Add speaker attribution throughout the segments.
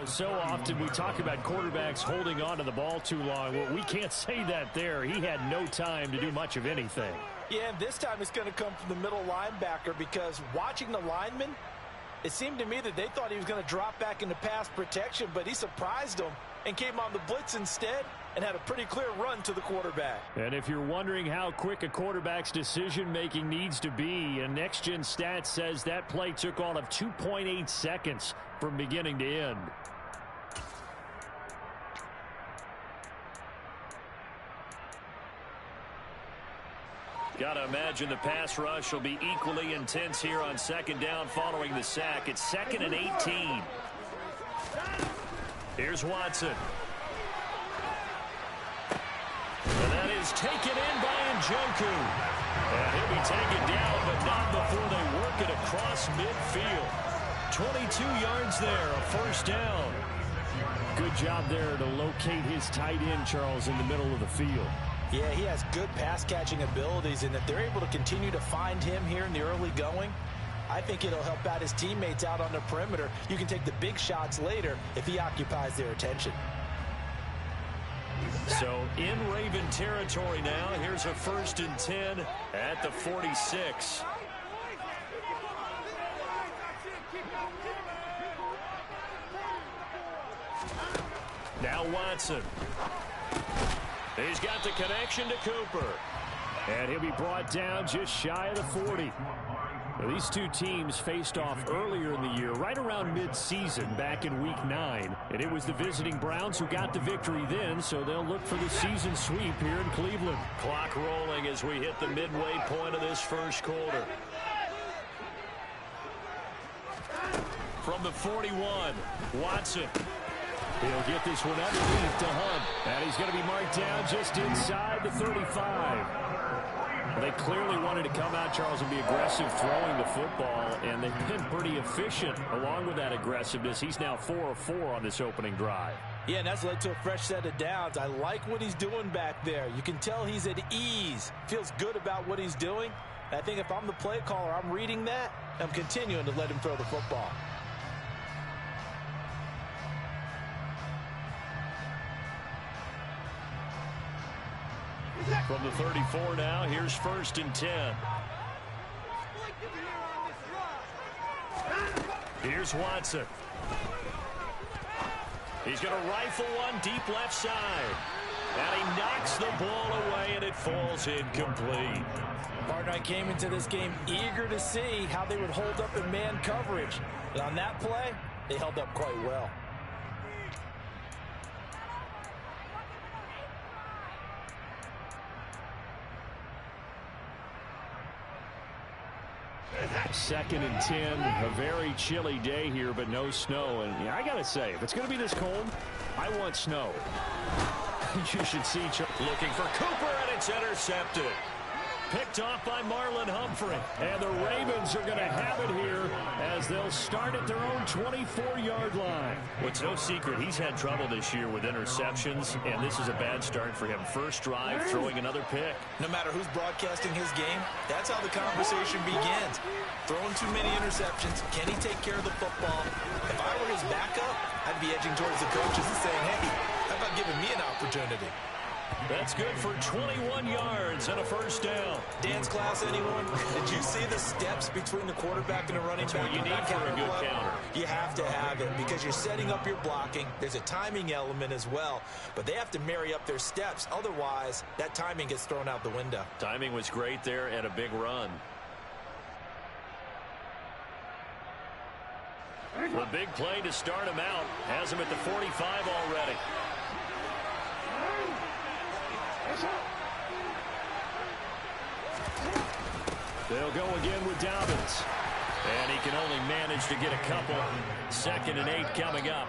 Speaker 1: So often we talk about quarterbacks holding on to the ball too long. Well, we can't say that there. He had no time to do much of anything.
Speaker 2: Yeah, and this time it's going to come from the middle linebacker, because watching the lineman, it seemed to me that they thought he was going to drop back into pass protection, but he surprised them and came on the blitz instead and had a pretty clear run to the quarterback.
Speaker 1: And if you're wondering how quick a quarterback's decision-making needs to be, a Next Gen Stats says that play took all of 2.8 seconds from beginning to end. Got to imagine the pass rush will be equally intense here on second down following the sack. It's 2nd and 18. Here's Watson. And that is taken in by Njoku. And he'll be taken down, but not before they work it across midfield. 22 yards there, a first down. Good job there to locate his tight end, Charles, in the middle of the field.
Speaker 2: Yeah, he has good pass-catching abilities, and if they're able to continue to find him here in the early going, I think it'll help out his teammates out on the perimeter. You can take the big shots later if he occupies their attention.
Speaker 1: So in Raven territory now, here's a 1st and 10 at the 46. Now Watson. He's got the connection to Cooper. And he'll be brought down just shy of the 40. Now, these two teams faced off earlier in the year, right around mid-season, back in Week 9. And it was the visiting Browns who got the victory then, so they'll look for the season sweep here in Cleveland. Clock rolling as we hit the midway point of this first quarter. From the 41, Watson. He'll get this one underneath to Hunt. And he's going to be marked down just inside the 35. They clearly wanted to come out, Charles, and be aggressive throwing the football, and they've been pretty efficient along with that aggressiveness. He's now 4 of 4 on this opening drive.
Speaker 2: Yeah, and that's led to a fresh set of downs. I like what he's doing back there. You can tell he's at ease, feels good about what he's doing. And I think if I'm the play caller, I'm reading that, I'm continuing to let him throw the football.
Speaker 1: From the 34 now, here's 1st and 10. Here's Watson. He's going to rifle one deep left side. And he knocks the ball away, and it falls incomplete.
Speaker 2: Partner, I came into this game eager to see how they would hold up in man coverage. And on that play, they held up quite well.
Speaker 1: Second and 10, a very chilly day here, but no snow. And I got to say, if it's going to be this cold, I want snow. You should see looking for Cooper, and it's intercepted. Picked off by Marlon Humphrey. And the Ravens are going to have it here as they'll start at their own 24-yard line. Well, it's no secret he's had trouble this year with interceptions, and this is a bad start for him. First drive, throwing another pick.
Speaker 2: No matter who's broadcasting his game, that's how the conversation begins. Throwing too many interceptions. Can he take care of the football? If I were his backup, I'd be edging towards the coaches and saying, hey, how about giving me an opportunity?
Speaker 1: That's good for 21 yards and a first down.
Speaker 2: Dance class, anyone? Did you see the steps between the quarterback and the running back?
Speaker 1: What you need for a good counter.
Speaker 2: You have to have it because you're setting up your blocking. There's a timing element as well, but they have to marry up their steps. Otherwise, that timing gets thrown out the window.
Speaker 1: Timing was great there and a big run. The big play to start him out has him at the 45 already. They'll go again with Dobbins. And he can only manage to get a couple. 2nd and 8 coming up.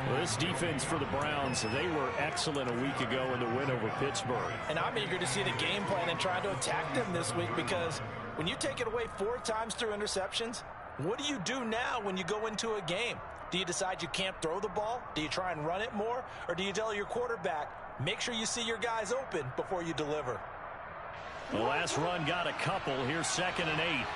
Speaker 1: Well, this defense for the Browns, they were excellent a week ago in the win over Pittsburgh.
Speaker 2: And I'm eager to see the game plan and try to attack them this week, because when you take it away 4 times through interceptions, what do you do now when you go into a game? Do you decide you can't throw the ball? Do you try and run it more? Or do you tell your quarterback, make sure you see your guys open before you deliver?
Speaker 1: The last run got a couple. Here's 2nd and 8.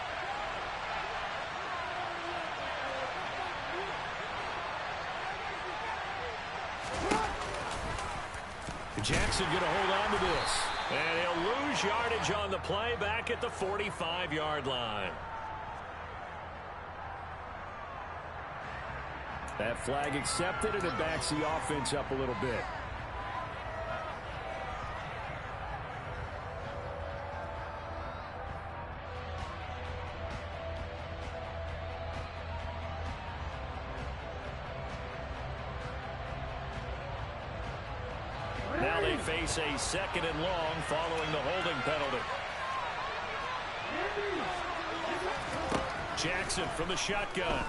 Speaker 1: Jackson going to hold on to this. And he'll lose yardage on the play back at the 45-yard line. That flag accepted, and it backs the offense up a little bit. Now they face a second and long following the holding penalty. Jackson from the shotgun.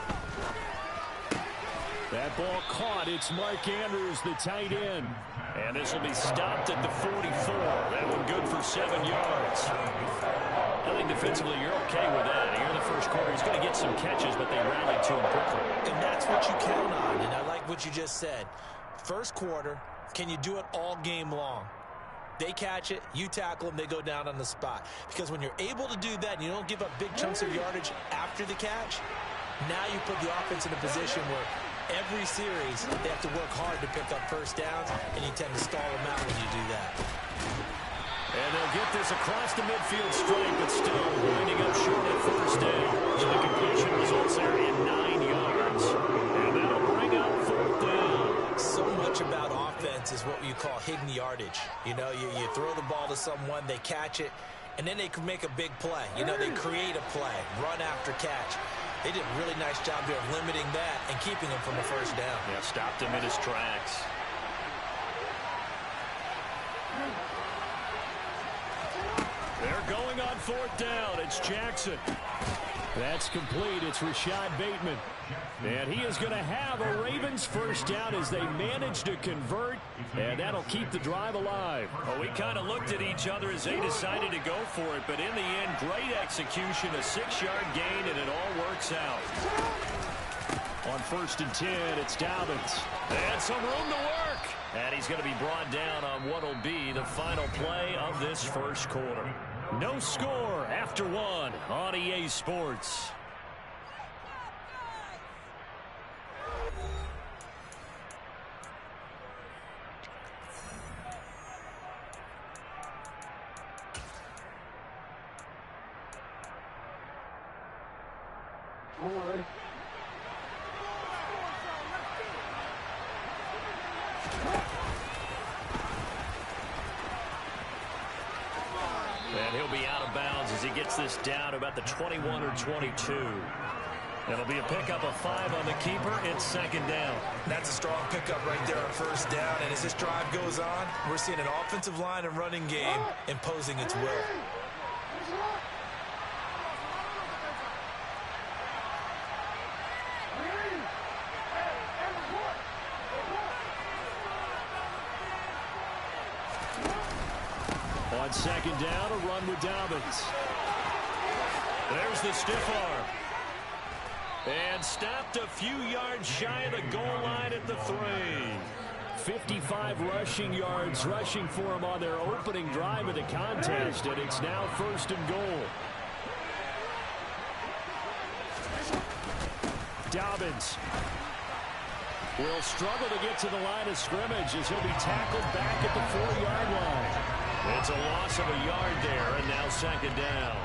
Speaker 1: That ball caught. It's Mark Andrews, the tight end. And this will be stopped at the 44. That one good for 7 yards. I think defensively you're okay with that. Here in the first quarter, he's going to get some catches, but they rallied to him quickly.
Speaker 2: And that's what you count on, and I like what you just said. First quarter, can you do it all game long? They catch it, you tackle them, they go down on the spot. Because when you're able to do that and you don't give up big chunks of yardage after the catch, now you put the offense in a position where every series they have to work hard to pick up first downs, and you tend to stall them out when you do that.
Speaker 1: And they'll get this across the midfield strike, but still winding up short at first down. So the completion results there in 9 yards. And that'll bring up 4th down.
Speaker 2: So much about offense is what you call hidden yardage. You know, you throw the ball to someone, they catch it, and then they can make a big play. You know, they create a play, run after catch. They did a really nice job there of limiting that and keeping him from a first down.
Speaker 1: Yeah, stopped him in his tracks. They're going on 4th down. It's Jackson. That's complete. It's Rashad Bateman. And he is going to have a Ravens first down as they manage to convert, and that'll keep the drive alive. Well, we kind of looked at each other as they decided to go for it, but in the end, great execution, a 6-yard gain, and it all works out. On 1st and 10, it's Dobbins. And some room to work. And he's going to be brought down on what will be the final play of this first quarter. No score after 1 on EA Sports. And he'll be out of bounds as he gets this down to about the 21 or 22. It'll be a pickup of 5 on the keeper. It's 2nd down.
Speaker 2: That's a strong pickup right there on first down. And as this drive goes on, we're seeing an offensive line and running game imposing its will.
Speaker 1: On 2nd down, a run with Dobbins. There's the stiff arm. And stopped a few yards shy of the goal line at the 3. 55 rushing yards rushing for him on their opening drive of the contest, and it's now 1st and goal. Dobbins will struggle to get to the line of scrimmage as he'll be tackled back at the 4-yard line. It's a loss of a yard there, and now 2nd down.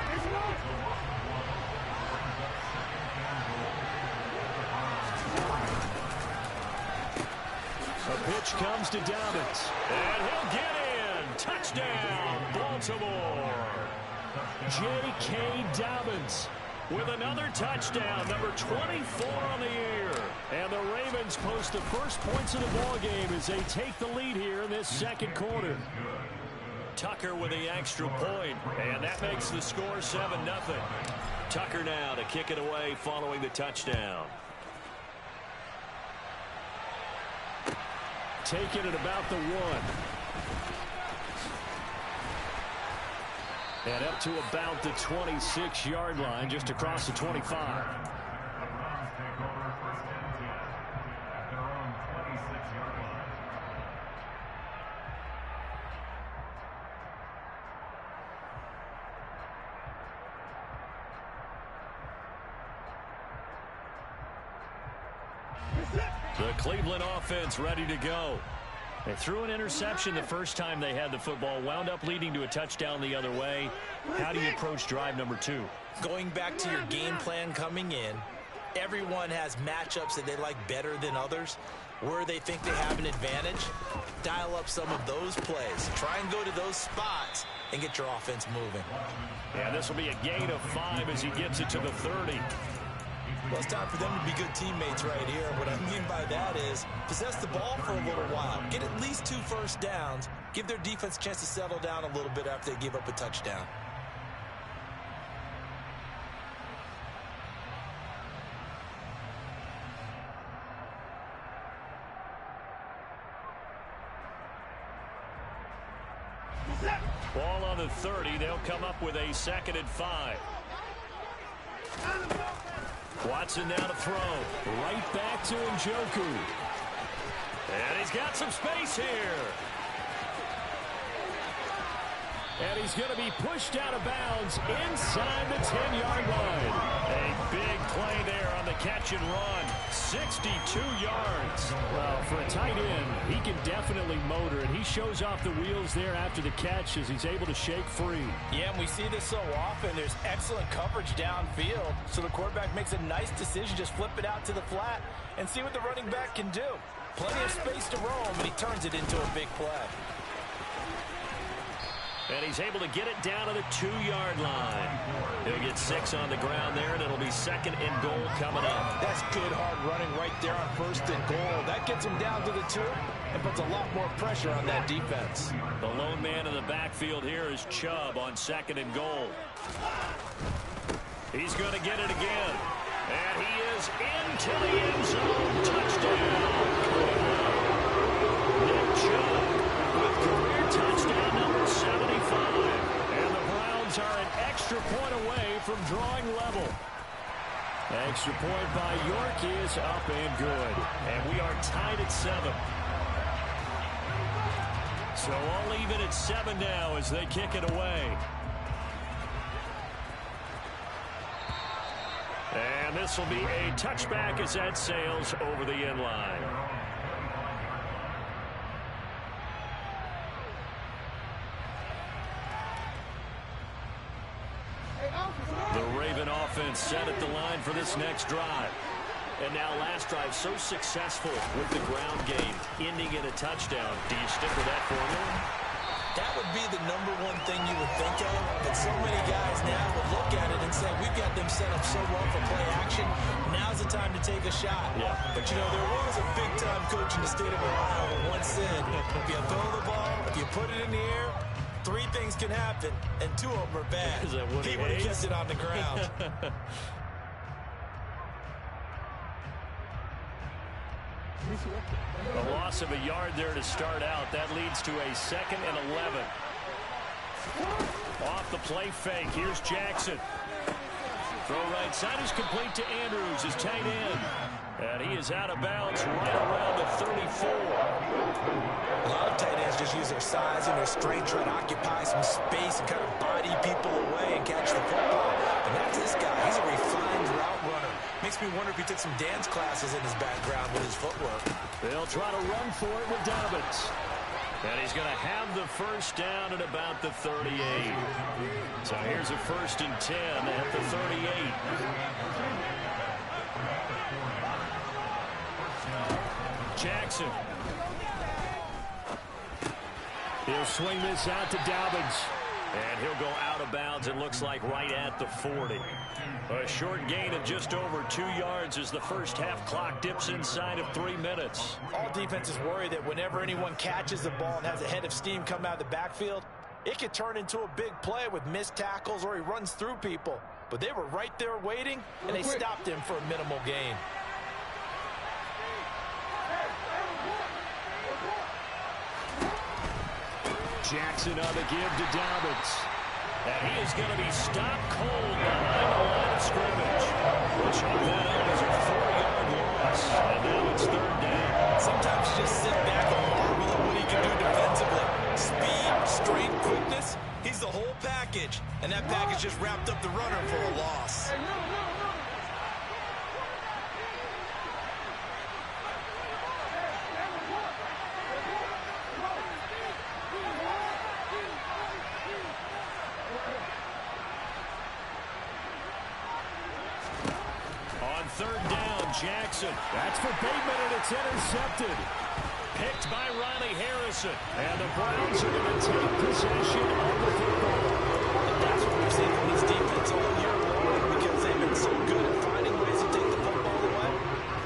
Speaker 1: A pitch comes to Dobbins, and he'll get in. Touchdown, Baltimore. J.K. Dobbins with another touchdown, number 24 on the year. And the Ravens post the first points of the ballgame as they take the lead here in this 2nd quarter. Tucker with the extra point, and that makes the score 7-0. Tucker now to kick it away following the touchdown. Taking it about the 1. And up to about the 26-yard line, just across the 25. The Cleveland offense ready to go. They threw an interception the first time they had the football, wound up leading to a touchdown the other way. How do you approach drive number 2?
Speaker 2: Going back to your game plan coming in, everyone has matchups that they like better than others. Where they think they have an advantage, dial up some of those plays. Try and go to those spots and get your offense moving.
Speaker 1: Yeah, this will be a gain of 5 as he gets it to the 30.
Speaker 2: Well, it's time for them to be good teammates right here. What I mean by that is possess the ball for a little while. Get at least 2 first downs. Give their defense a chance to settle down a little bit after they give up a touchdown.
Speaker 1: Ball on the 30. They'll come up with a 2nd and 5. Watson now to throw. Right back to Njoku. And he's got some space here. And he's going to be pushed out of bounds inside the 10-yard line. A big play there on the catch and run. 62 yards. Well, for a tight end, he can definitely motor it. He shows off the wheels there after the catch as he's able to shake free.
Speaker 2: Yeah, and we see this so often. There's excellent coverage downfield. So the quarterback makes a nice decision. Just flip it out to the flat and see what the running back can do. Plenty of space to roam, and he turns it into a big play.
Speaker 1: And he's able to get it down to the 2-yard line. He'll get 6 on the ground there, and it'll be 2nd and goal coming up.
Speaker 2: That's good hard running right there on 1st and goal. That gets him down to the 2 and puts a lot more pressure on that defense.
Speaker 1: The lone man in the backfield here is Chubb on 2nd and goal. He's going to get it again. And he is into the end zone. Touchdown. Nick Chubb with career touchdown number 75. And the Browns are an extra point away from drawing level. Extra point by York is up and good. And we are tied at 7. So all even at 7 now as they kick it away. And this will be a touchback as that sails over the end line. The Raven offense set at the line for this next drive. And now last drive so successful with the ground game, ending in a touchdown. Do you stick with that formula?
Speaker 2: That would be the number one thing you would think of, but so many guys now would look at it and say, we've got them set up so well for play action, now's the time to take a shot.
Speaker 1: Yeah.
Speaker 2: But, you know, there was a big-time coach in the state of Ohio who once said, if you throw the ball, if you put it in the air, 3 things can happen, and 2 of them are bad.
Speaker 1: Is that Woody
Speaker 2: He would have
Speaker 1: Hayes?
Speaker 2: kept it on the ground.
Speaker 1: A loss of a yard there to start out. That leads to a 2nd and 11. Off the play fake. Here's Jackson. Throw right side is complete to Andrews, his tight end. And he is out of bounds right around the 34.
Speaker 2: A lot of tight ends just use their size and their strength, try to occupy some space and kind of body people away and catch the football. And that's this guy. He's a refined route runner. Makes me wonder if he took some dance classes in his background with his footwork.
Speaker 1: They'll try to run for it with Dobbins. And he's going to have the first down at about the 38. So here's a 1st and 10 at the 38. Jackson. He'll swing this out to Dobbins. And he'll go out of bounds, it looks like, right at the 40. A short gain of just over 2 yards as the first half clock dips inside of 3 minutes.
Speaker 2: All defenses worry that whenever anyone catches the ball and has a head of steam come out of the backfield, it could turn into a big play with missed tackles or he runs through people. But they were right there waiting, and they stopped him for a minimal gain.
Speaker 1: Jackson on the give to Dobbins. And he is going to be stopped cold behind the line of scrimmage. We'll chalk that up as a 4-yard loss. And now it's 3rd down.
Speaker 2: Sometimes you just sit back and marvel at what he can do defensively. Speed, strength, quickness. He's the whole package. And that package just wrapped up the runner for a loss.
Speaker 1: third down. Jackson. That's for Bateman, and it's intercepted. Picked by Riley Harrison. And the Browns are going to take possession of the football.
Speaker 2: And that's what we've seen from this defense all year long, because they've been so good at finding ways to take the football away.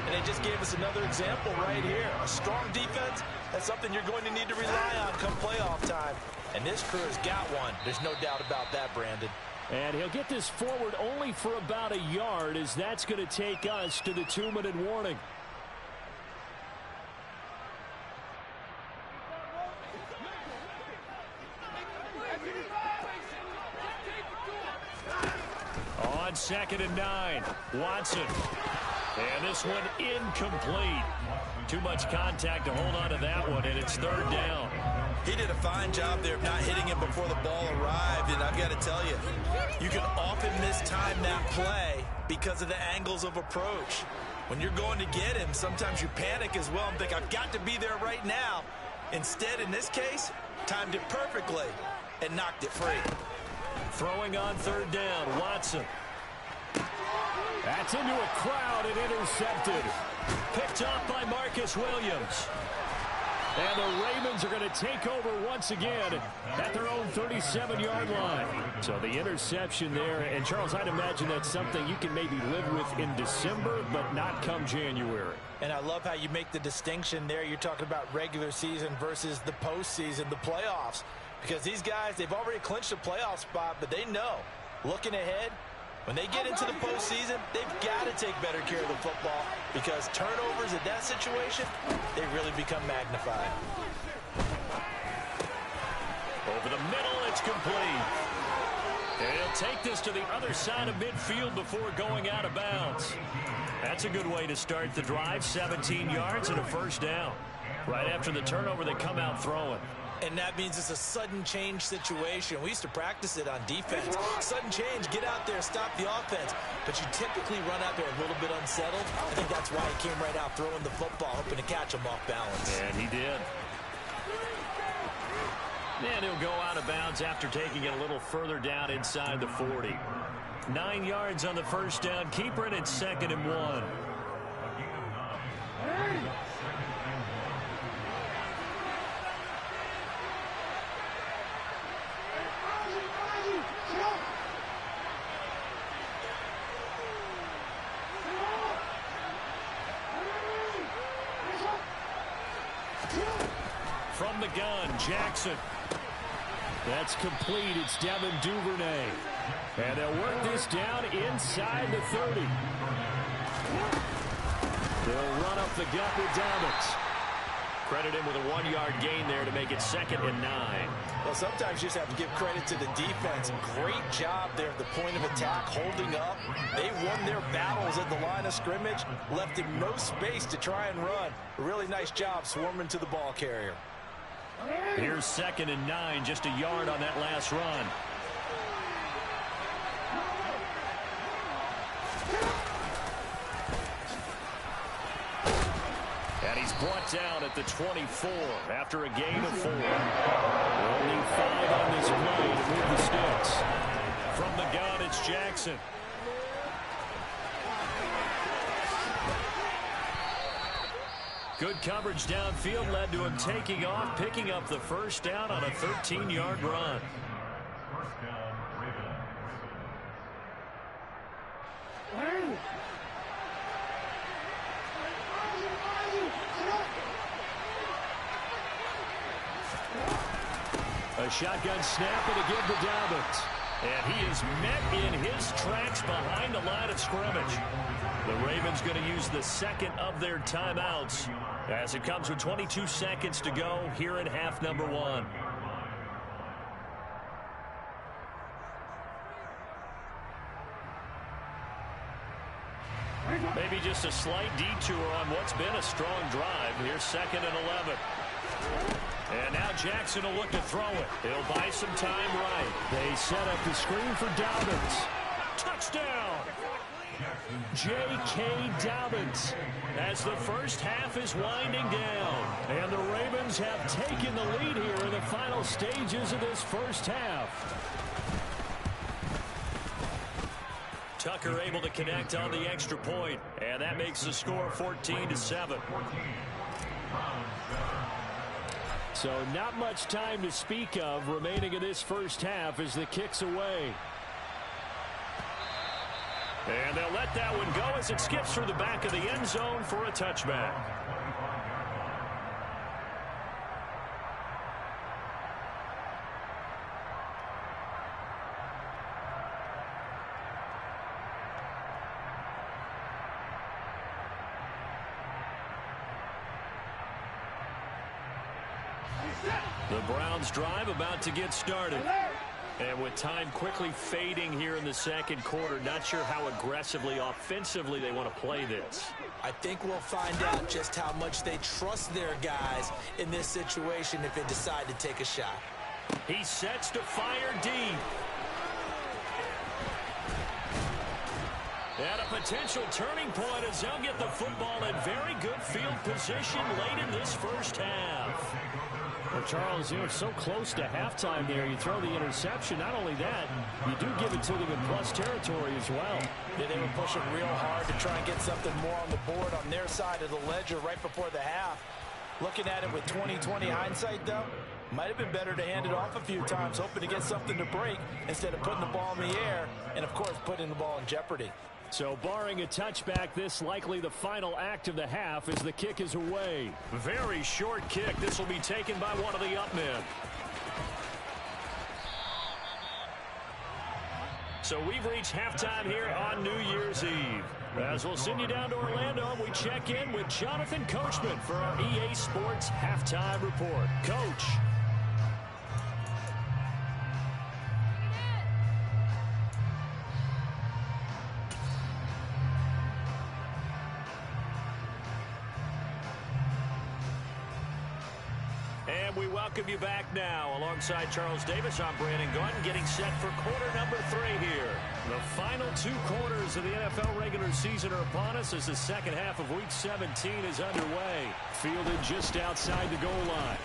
Speaker 2: And they just gave us another example right here. A strong defense, that's something you're going to need to rely on come playoff time. And this crew has got one. There's no doubt about that, Brandon.
Speaker 1: And he'll get this forward only for about a yard, as that's going to take us to the 2-minute warning. On 2nd and 9, Watson. And this one incomplete. Too much contact to hold on to that one, and it's 3rd down.
Speaker 2: He did a fine job there of not hitting him before the ball arrived, and I've got to tell you, you can often mistime that play because of the angles of approach. When you're going to get him, sometimes you panic as well and think, I've got to be there right now. Instead, in this case, timed it perfectly and knocked it free.
Speaker 1: Throwing on 3rd down, Watson. That's into a crowd and intercepted. Picked off by Marcus Williams. And the Ravens are going to take over once again at their own 37-yard line. So the interception there. And, Charles, I'd imagine that's something you can maybe live with in December, but not come January.
Speaker 2: And I love how you make the distinction there. You're talking about regular season versus the postseason, the playoffs. Because these guys, they've already clinched a playoff spot, but they know, looking ahead, when they get into the postseason, they've got to take better care of the football, because turnovers in that situation, they really become magnified.
Speaker 1: Over the middle, it's complete. And he'll take this to the other side of midfield before going out of bounds. That's a good way to start the drive. 17 yards and a 1st down. Right after the turnover, they come out throwing.
Speaker 2: And that means it's a sudden change situation. We used to practice it on defense. Sudden change, get out there, stop the offense. But you typically run out there a little bit unsettled. I think that's why he came right out throwing the football, hoping to catch him off balance.
Speaker 1: And he did. And he'll go out of bounds after taking it a little further down inside the 40. 9 yards on the 1st down. Keeper, and it's 2nd and 1. From the gun, Jackson. That's complete. It's Devin Duvernay. And they'll work this down inside the 30. They'll run up the gut with Dobbins. Credit him with a 1-yard gain there to make it 2nd and 9.
Speaker 2: Well, sometimes you just have to give credit to the defense. Great job there at the point of attack, holding up. They won their battles at the line of scrimmage, left him no space to try and run. A really nice job swarming to the ball carrier.
Speaker 1: Here's 2nd and 9, just a yard on that last run. And he's brought down at the 24 after a gain of 4. Only 5 on this play to move the sticks. From the gun, it's Jackson. Good coverage downfield led to him taking off, picking up the 1st down on a 13-yard run. A shotgun snap and a give to Dobbins. And he is met in his tracks behind the line of scrimmage. The Ravens going to use the 2nd of their timeouts as it comes with 22 seconds to go here in half number 1. Maybe just a slight detour on what's been a strong drive. Here's 2nd and 11. And now Jackson will look to throw it. He'll buy some time right. They set up the screen for Dobbins. Touchdown! J.K. Dobbins as the first half is winding down. And the Ravens have taken the lead here in the final stages of this first half. Tucker able to connect on the extra point, and that makes the score 14-7.
Speaker 3: So not much time to speak of remaining in this first half as the kick's away.
Speaker 1: And they'll let that one go as it skips through the back of the end zone for a touchback. The Browns drive about to get started. And with time quickly fading here in the second quarter, not sure how aggressively, offensively they want to play this.
Speaker 2: I think we'll find out just how much they trust their guys in this situation if they decide to take a shot.
Speaker 1: He sets to fire deep. And a potential turning point as they'll get the football in very good field position late in this first half.
Speaker 3: Well, Charles, you're so close to halftime there. You throw the interception. Not only that, you do give it to them in plus territory as well.
Speaker 2: Yeah, they were pushing real hard to try and get something more on the board on their side of the ledger right before the half. Looking at it with 20/20 hindsight, though, might have been better to hand it off a few times, hoping to get something to break instead of putting the ball in the air and, of course, putting the ball in jeopardy.
Speaker 3: So barring a touchback, this likely the final act of the half as the kick is away.
Speaker 1: Very short kick. This will be taken by one of the up men. So we've reached halftime here on New Year's Eve. As we'll send you down to Orlando, we check in with Jonathan Coachman for our EA Sports Halftime Report. Coach. And we welcome you back now. Alongside Charles Davis, I'm Brandon Gaudin, getting set for quarter number 3 here. The final 2 quarters of the NFL regular season are upon us as the second half of Week 17 is underway. Fielded just outside the goal line.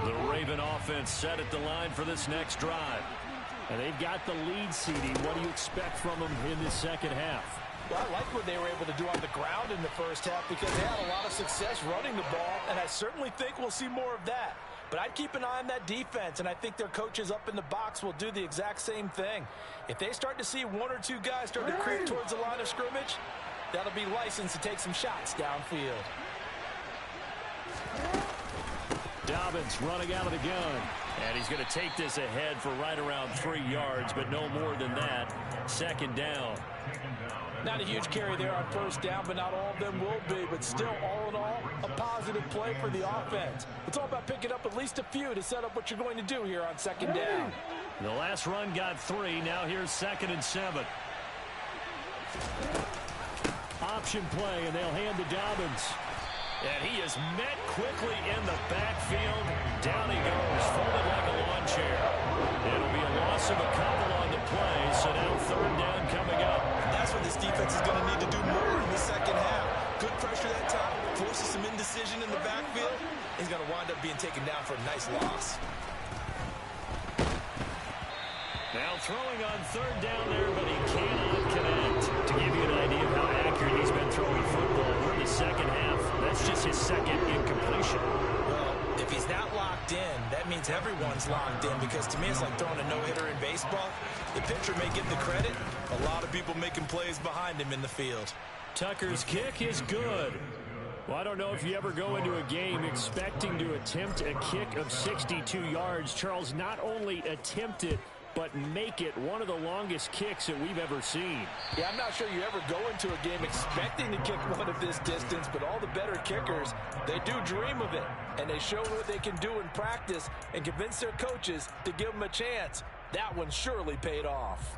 Speaker 1: The Raven offense set at the line for this next drive.
Speaker 3: And they've got the lead seeding. What do you expect from them in the second half?
Speaker 2: Well, I like what they were able to do on the ground in the first half because they had a lot of success running the ball, and I certainly think we'll see more of that. But I'd keep an eye on that defense, and I think their coaches up in the box will do the exact same thing. If they start to see 1 or 2 guys start to creep towards the line of scrimmage, that'll be licensed to take some shots downfield.
Speaker 3: Dobbins running out of the gun.
Speaker 1: And he's going to take this ahead for right around 3 yards, but no more than that. Second down.
Speaker 2: Not a huge carry there on first down, but not all of them will be. But still, all in all, a positive play for the offense. It's all about picking up at least a few to set up what you're going to do here on second down.
Speaker 1: The last run got 3. Now here's 2nd and 7.
Speaker 3: Option play, and they'll hand to Dobbins.
Speaker 1: And he is met quickly in the backfield. Down he goes, folded like a lawn chair. It'll be a loss of a couple on the play, so now 3rd down coming up.
Speaker 2: That's what this defense is going to need to do more in the second half. Good pressure that time, forces some indecision in the backfield. He's going to wind up being taken down for a nice loss.
Speaker 1: Now throwing on 3rd down there, but he cannot connect. To give you an idea of how accurate he's been throwing football, we're in the second half. That's just his 2nd incompletion.
Speaker 2: Well, if he's not locked in, that means everyone's locked in because to me it's like throwing a no-hitter in baseball. The pitcher may get the credit. A lot of people making plays behind him in the field.
Speaker 1: Tucker's kick is good.
Speaker 3: Well, I don't know if you ever go into a game expecting to attempt a kick of 62 yards. Charles, not only attempt it, but make it one of the longest kicks that we've ever seen.
Speaker 2: Yeah, I'm not sure you ever go into a game expecting to kick one of this distance, but all the better kickers, they do dream of it, and they show what they can do in practice and convince their coaches to give them a chance. That one surely paid off.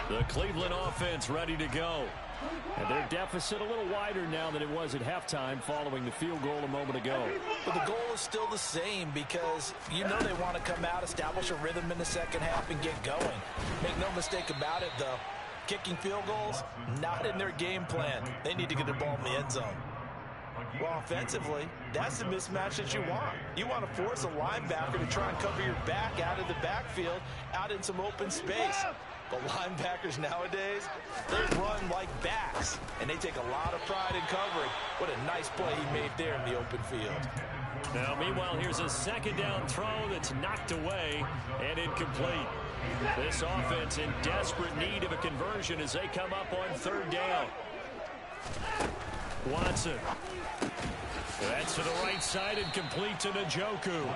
Speaker 3: The Cleveland offense ready to go. And their deficit a little wider now than it was at halftime following the field goal a moment ago.
Speaker 2: But the goal is still the same because you know they want to come out, establish a rhythm in the second half, and get going. Make no mistake about it, though. Kicking field goals, not in their game plan. They need to get the ball in the end zone. Well, offensively, that's the mismatch that you want. You want to force a linebacker to try and cover your back out of the backfield, out in some open space. But linebackers nowadays, they run like backs, and they take a lot of pride in covering. What a nice play he made there in the open field.
Speaker 3: Now, meanwhile, here's a second down throw that's knocked away and incomplete. This offense in desperate need of a conversion as they come up on third down. Watson. That's to the right side and complete to Njoku.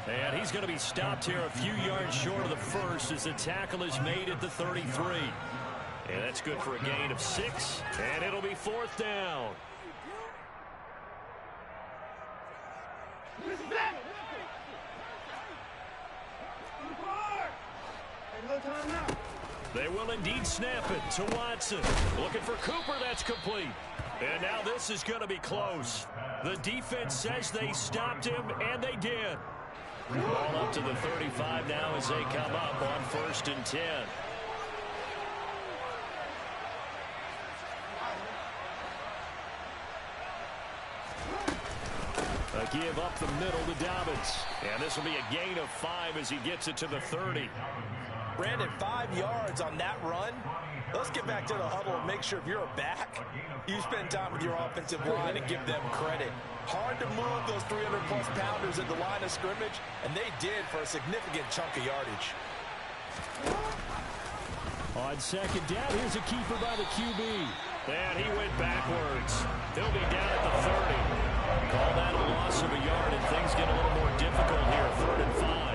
Speaker 3: And he's going to be stopped here a few yards short of the first as the tackle is made at the 33. And that's good for a gain of 6, and it'll be fourth down. They will indeed snap it to Watson. Looking for Cooper, that's complete. And now this is going to be close. The defense says they stopped him, and they did. Ball up to the 35 now as they come up on 1st and 10. A give up the middle to Dobbins. And this will be a gain of 5 as he gets it to the 30.
Speaker 2: Brandon, 5 yards on that run. Let's get back to the huddle and make sure if you're a back, you spend time with your offensive line and give them credit. Hard to move those 300-plus pounders at the line of scrimmage, and they did for a significant chunk of yardage.
Speaker 3: On second down, here's a keeper by the QB. And he went backwards. He'll be down at the 30. Call that a loss of a yard, and things get a little more difficult here, 3rd and 5.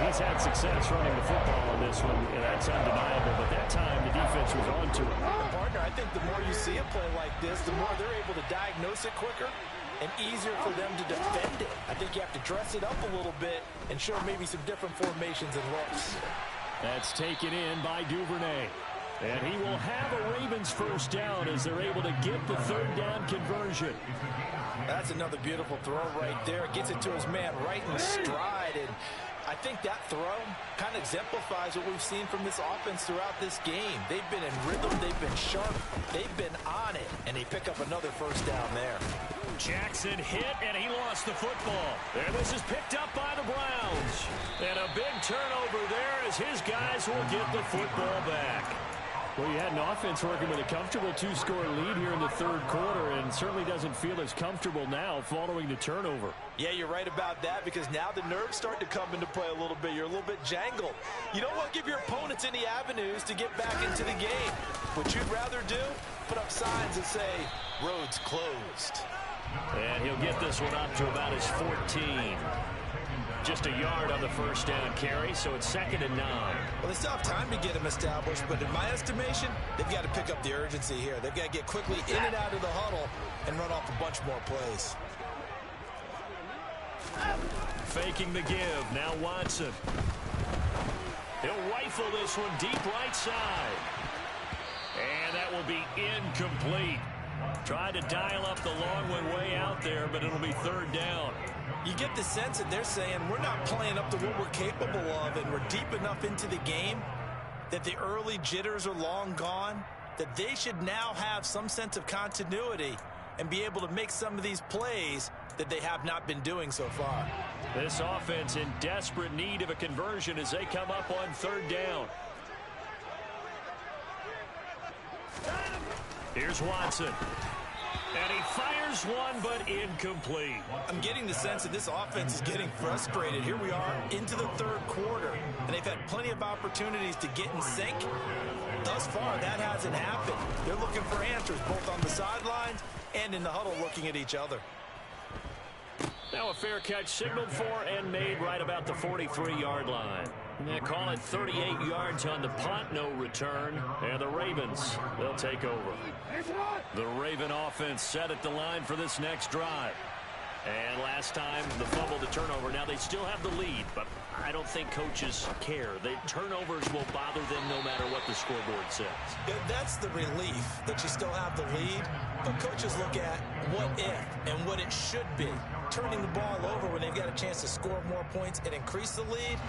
Speaker 1: He's had success running the football on this one, and that's undeniable. But that time, the defense was on to it.
Speaker 2: Partner, I think the more you see a play like this, the more they're able to diagnose it quicker and easier for them to defend it. I think you have to dress it up a little bit and show maybe some different formations and looks.
Speaker 3: That's taken in by Duvernay. And he will have a Ravens first down as they're able to get the 3rd down conversion.
Speaker 2: That's another beautiful throw right there. Gets it to his man right in stride. And I think that throw kind of exemplifies what we've seen from this offense throughout this game. They've been in rhythm. They've been sharp. They've been on it. And they pick up another first down there.
Speaker 3: Jackson hit, and he lost the football. And this is picked up by the Browns. And a big turnover there as his guys will get the football back.
Speaker 1: Well, you had an offense working with a comfortable 2-score lead here in the 3rd quarter, and certainly doesn't feel as comfortable now following the turnover.
Speaker 2: Yeah, you're right about that, because now the nerves start to come into play a little bit. You're a little bit jangled. You don't want to give your opponents any avenues to get back into the game. What you'd rather do, put up signs that say, roads closed.
Speaker 3: And he'll get this one up to about his 14. Just a yard on the first down carry, so it's 2nd and 9.
Speaker 2: Well, they still have time to get him established, but in my estimation, they've got to pick up the urgency here. They've got to get quickly in and out of the huddle and run off a bunch more plays.
Speaker 3: Faking the give. Now Watson. He'll rifle this one deep right side. And that will be incomplete. Tried to dial up the long one way out there, but it'll be 3rd down.
Speaker 2: You get the sense that they're saying we're not playing up to what we're capable of, and we're deep enough into the game that the early jitters are long gone, that they should now have some sense of continuity and be able to make some of these plays that they have not been doing so far.
Speaker 3: This offense in desperate need of a conversion as they come up on 3rd down. Here's Watson. And he fires one, but incomplete.
Speaker 2: I'm getting the sense that this offense is getting frustrated. Here we are into the 3rd quarter, and they've had plenty of opportunities to get in sync. Thus far, that hasn't happened. They're looking for answers, both on the sidelines and in the huddle looking at each other.
Speaker 3: Now a fair catch signaled for and made right about the 43-yard line. They call it 38 yards on the punt, no return. And the Ravens, they'll take over. The Raven offense set at the line for this next drive. And last time, the fumble to turnover. Now they still have the lead, but I don't think coaches care. The turnovers will bother them no matter what the scoreboard says.
Speaker 2: Yeah, that's the relief that you still have the lead. But coaches look at what if and what it should be. Turning the ball over when they've got a chance to score more points and increase the lead,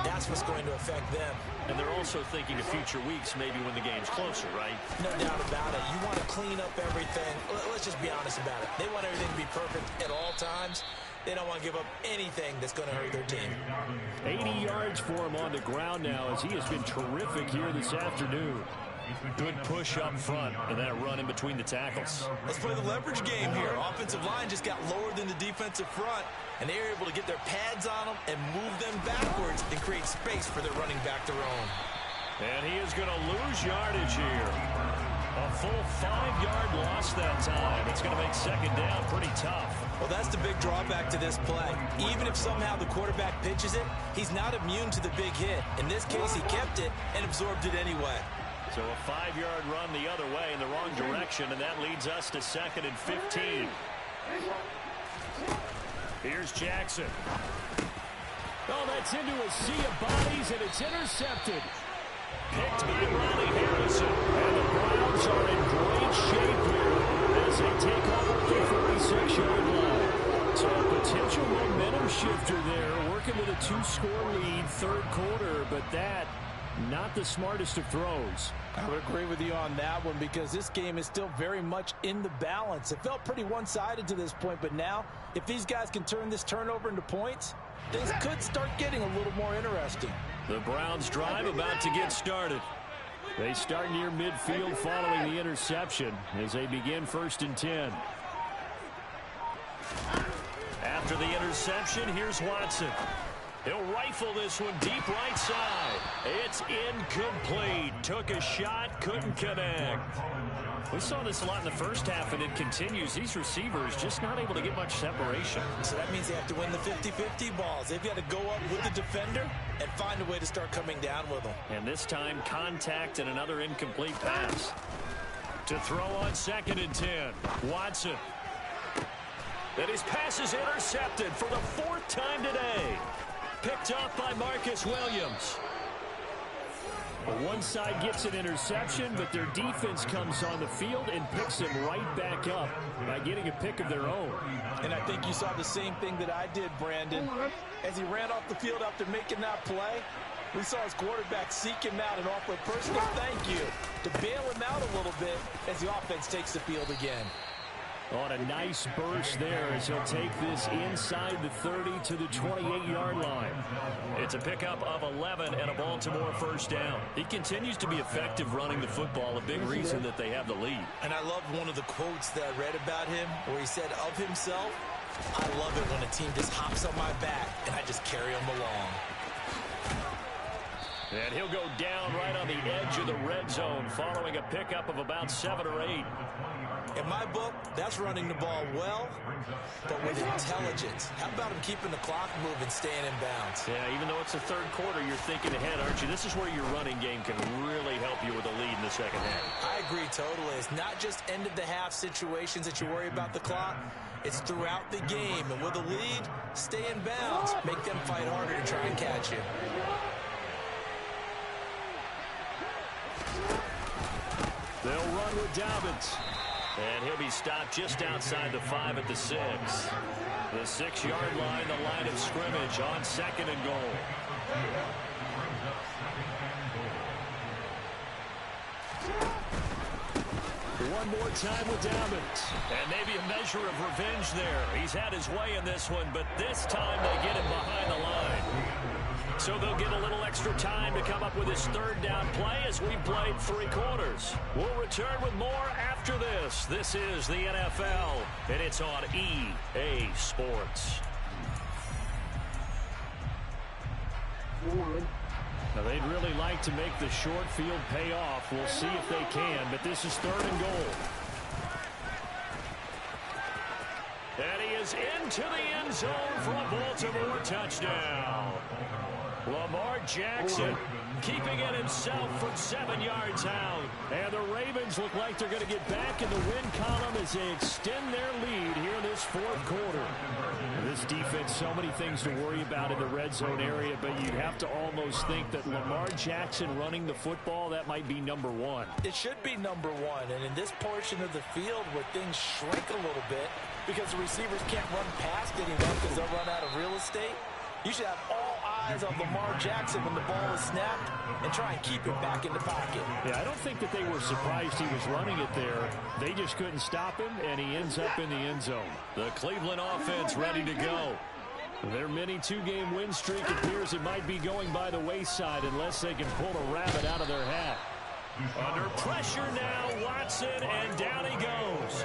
Speaker 2: that's what's going to affect them.
Speaker 3: And they're also thinking of future weeks, maybe when the game's closer, right?
Speaker 2: No doubt about it. You want to clean up everything. Let's just be honest about it. They want everything to be perfect at all times. They don't want to give up anything that's going to hurt their team.
Speaker 3: 80 yards for him on the ground now as he has been terrific here this afternoon. Good push up front and that run in between the tackles.
Speaker 2: Let's play the leverage game here. Offensive line just got lower than the defensive front, and they were able to get their pads on them and move them backwards and create space for their running back to roam.
Speaker 3: And he is going to lose yardage here. A full 5-yard loss that time. It's going to make second down pretty tough.
Speaker 2: Well, that's the big drawback to this play. Even if somehow the quarterback pitches it, he's not immune to the big hit. In this case, he kept it and absorbed it anyway.
Speaker 3: So a 5-yard run the other way in the wrong direction, and that leads us to 2nd and 15. Here's Jackson. Oh, that's into a sea of bodies, and it's intercepted. Picked by Ronnie Harrison. And the Browns are in great shape here as they take off the 46-yard line. So a potential momentum shifter there, working with a 2-score lead, third quarter, but that not the smartest of throws.
Speaker 2: I would agree with you on that one because this game is still very much in the balance. It felt pretty one-sided to this point, but now if these guys can turn this turnover into points, things could start getting a little more interesting.
Speaker 3: The Browns drive about to get started. They start near midfield following the interception as they begin 1st and 10. After the interception, here's Watson. He'll rifle this one deep right side. It's incomplete. Took a shot, couldn't connect. We saw this a lot in the first half, and it continues. These receivers just not able to get much separation.
Speaker 2: So that means they have to win the 50-50 balls. They've got to go up with the defender and find a way to start coming down with them.
Speaker 3: And this time, contact and another incomplete pass. To throw on 2nd and 10. Watson. And his pass is intercepted for the 4th time today. Picked up by Marcus Williams. Well, one side gets an interception, but their defense comes on the field and picks him right back up by getting a pick of their own.
Speaker 2: And I think you saw the same thing that I did, Brandon. As he ran off the field after making that play, we saw his quarterback seek him out and offer a personal thank you to bail him out a little bit as the offense takes the field again.
Speaker 3: On a nice burst there as he'll take this inside the 30 to the 28-yard line. It's a pickup of 11 and a Baltimore 1st down. He continues to be effective running the football, a big reason that they have the lead.
Speaker 2: And I loved one of the quotes that I read about him where he said of himself, "I love it when a team just hops on my back and I just carry them along."
Speaker 3: And he'll go down right on the edge of the red zone following a pickup of about 7 or 8.
Speaker 2: In my book, that's running the ball well, but with intelligence. How about him keeping the clock moving, staying in bounds?
Speaker 3: Yeah, even though it's the 3rd quarter, you're thinking ahead, aren't you? This is where your running game can really help you with a lead in the 2nd half.
Speaker 2: I agree totally. It's not just end-of-the-half situations that you worry about the clock. It's throughout the game. And with a lead, stay in bounds. Make them fight harder to try and catch you.
Speaker 3: They'll run with Dobbins. And he'll be stopped just outside the 5 at the 6. The 6-yard line, the line of scrimmage on 2nd and goal. One more time with Dobbins. And maybe a measure of revenge there. He's had his way in this one, but this time they get him behind the line. So they'll get a little extra time to come up with his 3rd down play as we've played 3 quarters. We'll return with more after this. This is the NFL, and it's on EA Sports. Now, they'd really like to make the short field pay off. We'll see if they can, but this is 3rd and goal. And he is into the end zone for a Baltimore touchdown. Lamar Jackson keeping it himself from 7 yards out. And the Ravens look like they're going to get back in the win column as as they extend their lead here in this fourth quarter. This defense, so many things to worry about in the red zone area, but you'd have to almost think that Lamar Jackson running the football, that might be number one.
Speaker 2: It should be number one, and in this portion of the field where things shrink a little bit because the receivers can't run past anyone because they'll run out of real estate, you should have all eyes on Lamar Jackson when the ball is snapped and try and keep it back in the pocket.
Speaker 3: Yeah, I don't think that they were surprised he was running it there. They just couldn't stop him, and he ends up in the end zone. The Cleveland offense ready to go. Their mini two-game win streak appears it might be going by the wayside unless they can pull a rabbit out of their hat. Under pressure now, Watson, and down he goes.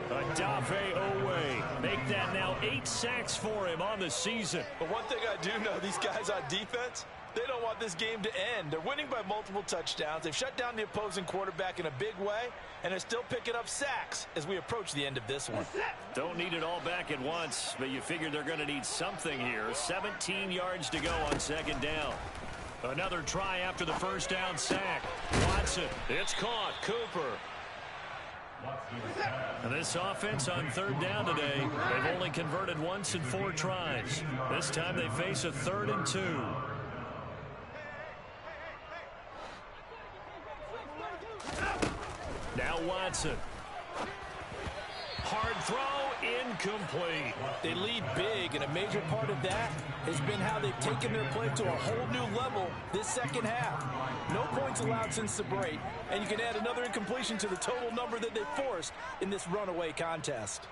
Speaker 3: Odafe Oweh. Make that now 8 sacks for him on the season.
Speaker 2: But one thing I do know, these guys on defense, they don't want this game to end. They're winning by multiple touchdowns. They've shut down the opposing quarterback in a big way, and they're still picking up sacks as we approach the end of this one.
Speaker 3: Don't need it all back at once, but you figure they're going to need something here. 17 yards to go on second down. Another try after the first down sack. Watson, it's caught. Cooper. And this offense on third down today, they've only converted once in 4 tries. This time they face a 3rd and 2. Now Watson. Hard throw, incomplete.
Speaker 2: They lead big, and a major part of that has been how they've taken their play to a whole new level this second half. No points allowed since the break, and you can add another incompletion to the total number that they forced in this runaway contest.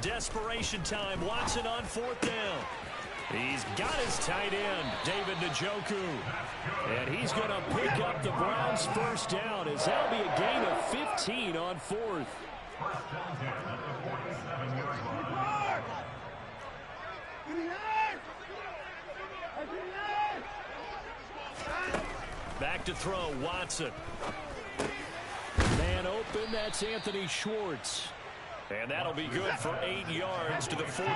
Speaker 3: Desperation time. Watson on 4th down. He's got his tight end, David Njoku. And he's going to pick up the Browns' first down as that'll be a gain of 15 on 4th. Back to throw, Watson. Man open, that's Anthony Schwartz. And that'll be good for 8 yards to the 45. 8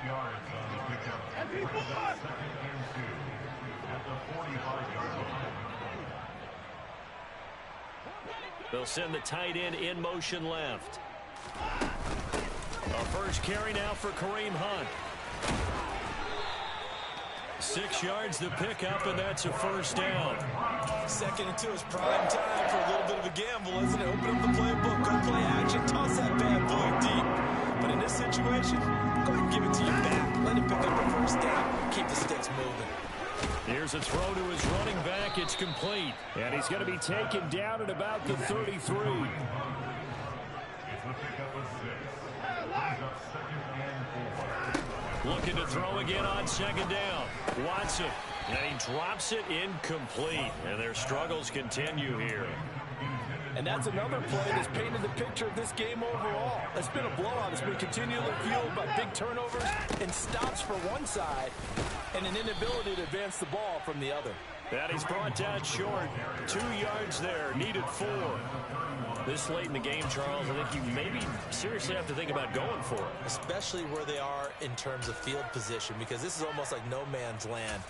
Speaker 3: yards on the pickup. Second and 2 at the 45-yard line. They'll send the tight end in motion left. A first carry now for Kareem Hunt. 6 yards the pickup, and that's a first down.
Speaker 2: 2nd and 2 is prime time for a little bit of a gamble, isn't it? Open up the playbook, go play action, toss that bad boy deep. But in this situation, go ahead and give it to your back. Let him pick up the first down. Keep the sticks moving.
Speaker 3: Here's a throw to his running back. It's complete. And he's going to be taken down at about the 33. Looking to throw again on second down. Watson. And he drops it incomplete. And their struggles continue here.
Speaker 2: And that's another play that's painted the picture of this game overall. It's been a blowout. It's been continually fueled by big turnovers and stops for one side and an inability to advance the ball from the other.
Speaker 3: And he's brought down short. 2 yards there. Needed 4. This late in the game, Charles, I think you maybe seriously have to think about going for it.
Speaker 2: Especially where they are in terms of field position, because this is almost like no man's land.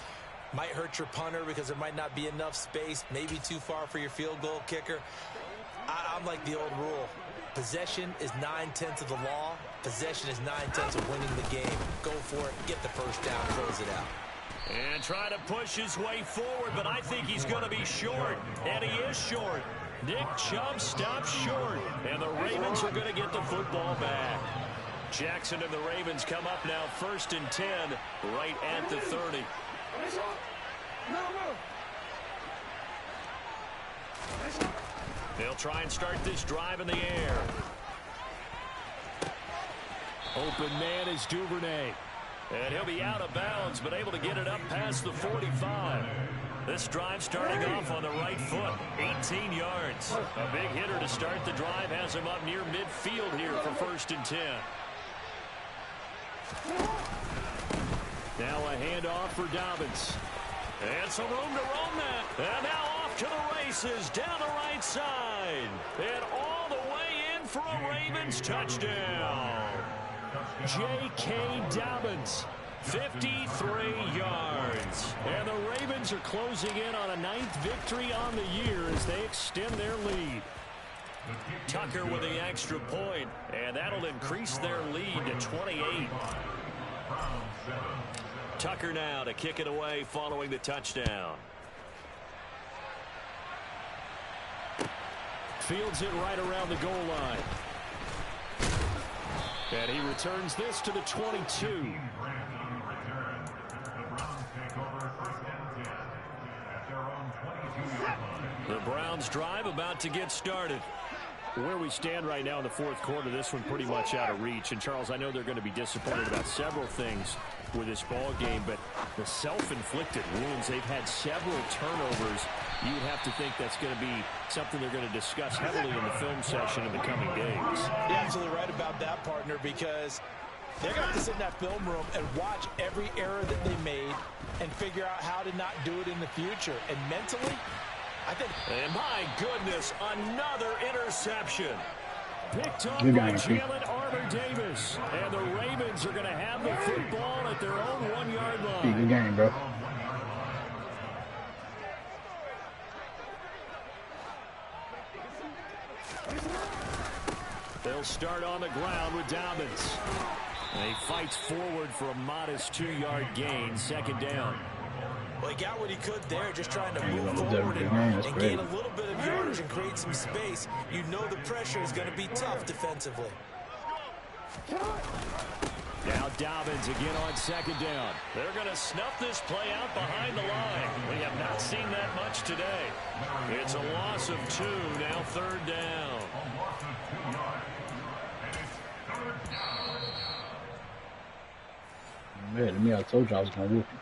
Speaker 2: Might hurt your punter because there might not be enough space, maybe too far for your field goal kicker. I'm like the old rule. Possession is 9/10 of the law. Possession is 9/10 of winning the game. Go for it. Get the first down. Close it out.
Speaker 3: And try to push his way forward, but I think he's going to be short. And he is short. Nick Chubb stops short. And the Ravens are going to get the football back. Jackson and the Ravens come up now 1st and 10 right at the 30. They'll try and start this drive in the air. Open man is Duvernay. And he'll be out of bounds, but able to get it up past the 45. This drive starting off on the right foot. 18 yards. A big hitter to start the drive has him up near midfield here for 1st and 10. Now a handoff for Dobbins. And some room to roam that. And now off to the races down the right side. And all the way in for a Ravens touchdown. J.K. Dobbins, 53 yards. And the Ravens are closing in on a 9th victory on the year as they extend their lead. Tucker with the extra point, and that'll increase their lead to 28. Tucker now to kick it away following the touchdown. Fields it right around the goal line. And he returns this to the 22. The Browns drive about to get started. Where we stand right now in the fourth quarter, this one pretty much out of reach. And, Charles, I know they're going to be disappointed about several things with this ball game, but the self-inflicted wounds, they've had several turnovers. You would have to think that's going to be something they're going to discuss heavily in the film session in the coming days.
Speaker 2: You're absolutely right about that, partner, because they're going to have to sit in that film room and watch every error that they made and figure out how to not do it in the future. And mentally, I think...
Speaker 3: And my goodness, another interception. Picked up
Speaker 4: Good
Speaker 3: by
Speaker 4: game,
Speaker 3: Jalen Armour-Davis. And the Ravens are going to have the football at their own 1-yard line.
Speaker 4: Good game, bro.
Speaker 3: They'll start on the ground with Dobbins. And he fights forward for a modest 2-yard gain, second down.
Speaker 2: Well, he got what he could there, just trying to move forward and gain a little bit of yardage and create some space. You know the pressure is going to be tough defensively.
Speaker 3: Now Dobbins again on second down. They're going to snuff this play out behind the line. We have not seen that much today. It's a loss of 2, now third down.
Speaker 4: Man, I told you I was going to whoop him.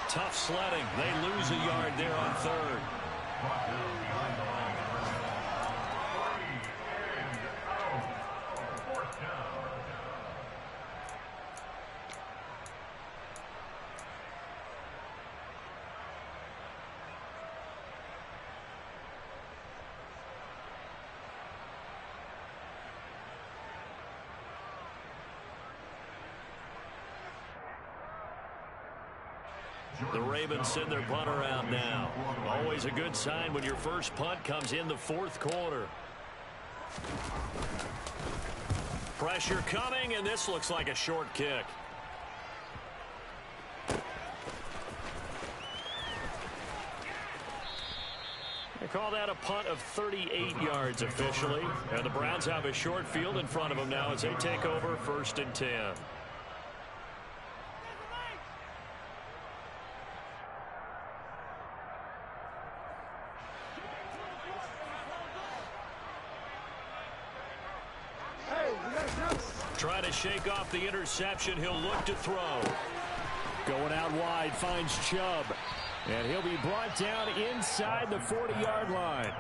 Speaker 3: Tough sledding. They lose a yard there on third. The Ravens send their punter out now. Always a good sign when your first punt comes in the fourth quarter. Pressure coming, and this looks like a short kick. They call that a punt of 38 yards officially. And the Browns have a short field in front of them now as they take over 1st and 10. Trying to shake off the interception. He'll look to throw. Going out wide, finds Chubb. And he'll be brought down inside the 40-yard line.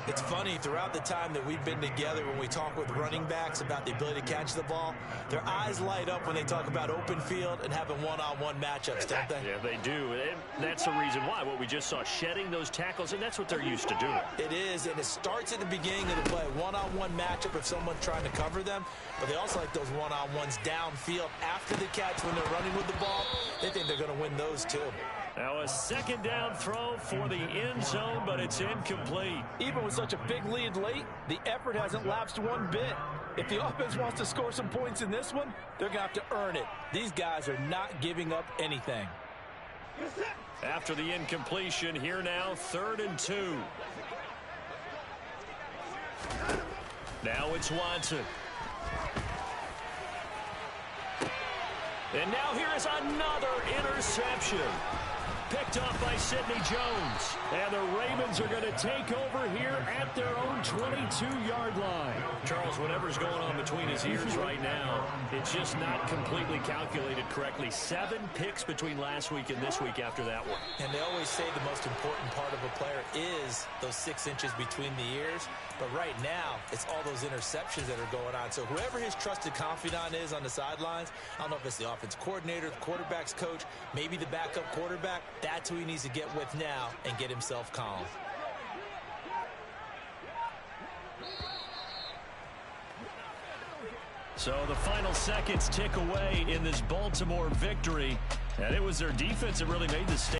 Speaker 2: It's funny, throughout the time that we've been together, when we talk with running backs about the ability to catch the ball, their eyes light up when they talk about open field and having one-on-one matchups, don't they?
Speaker 3: Yeah, they do. And that's the reason why. What we just saw, shedding those tackles, and that's what they're used to doing.
Speaker 2: It is, and it starts at the beginning of the play. One-on-one matchup if someone's trying to cover them, but they also like those one-on-ones downfield after the catch when they're running with the ball. They think they're going to win those too.
Speaker 3: Now a second down throw for the end zone, but it's incomplete.
Speaker 2: Even with such a big lead late, the effort hasn't lapsed one bit. If the offense wants to score some points in this one, they're going to have to earn it. These guys are not giving up anything.
Speaker 3: After the incompletion, here now, 3rd and 2. Now it's Watson. And now here is another interception. picked off by Sidney Jones. And the Ravens are going to take over here at their own 22-yard line. Charles, whatever's going on between his ears right now, it's just not completely calculated correctly. 7 picks between last week and this week after that one.
Speaker 2: And they always say the most important part of a player is those 6 inches between the ears. But right now, it's all those interceptions that are going on. So whoever his trusted confidant is on the sidelines, I don't know if it's the offense coordinator, the quarterback's coach, maybe the backup quarterback, that's who he needs to get with now and get himself calm.
Speaker 3: So the final seconds tick away in this Baltimore victory. And it was their defense that really made the